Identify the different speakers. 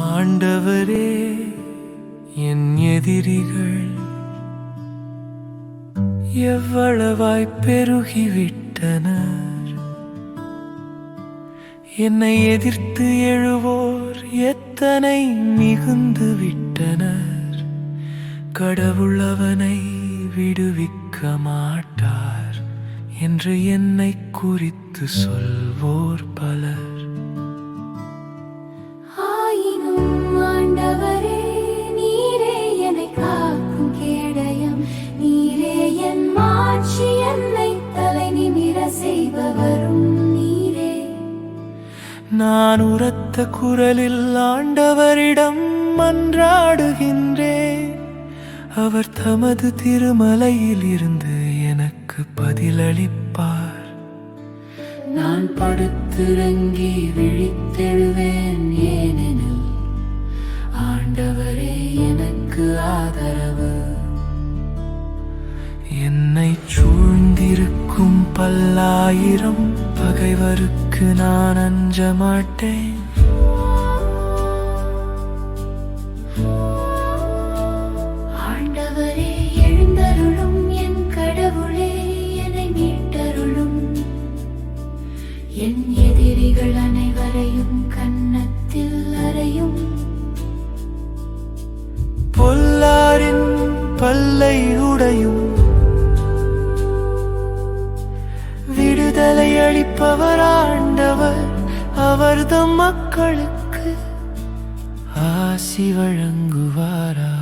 Speaker 1: ஆண்டவரே, என் எதிரிகள் எவ்வளவாய் பெருகிவிட்டனர். என்னை எதிர்த்து எழுவோர் எத்தனை மிகுந்து விட்டனர். கடவுள் அவனை விடுவிக்க மாட்டார் என்று என்னை குறித்து சொல்வோர் பலர்.
Speaker 2: ஆண்டவரே, நீரே என்னை காக்கும் கேடயம், நீரே என் மாட்சி, என்னை தலை நிமிர செய்பவரும் நீரே.
Speaker 1: நான் உரத்த குரலில் ஆண்டவரிடம் மன்றாடுகின்றேன். அவர் தமது திருமலையில் இருந்து எனக்கு பதிலளிப்பார்.
Speaker 2: நான் படுத்திறங்கி விழித்தெழுவேன், ஏனெனில் ஆண்டவரே எனக்கு ஆதரவு.
Speaker 1: என்னை சூழ்ந்திருக்கும் பல்லாயிரம் பகைவருக்கு நான் அஞ்ச மாட்டேன்.
Speaker 2: ஆண்டவரே எழுந்தருளும், என் கடவுளே என்னை மீட்டருளும். என் எதிரிகள் அனைவரையும் கன்னத்தில் அறையும்.
Speaker 1: பொல்லாரின் பல்லை உடையும் விடுதலை அளிப்பவர் ஆண்டவர். அவர்தம் மக்களுக்கு ஆசி வழங்குவாரா.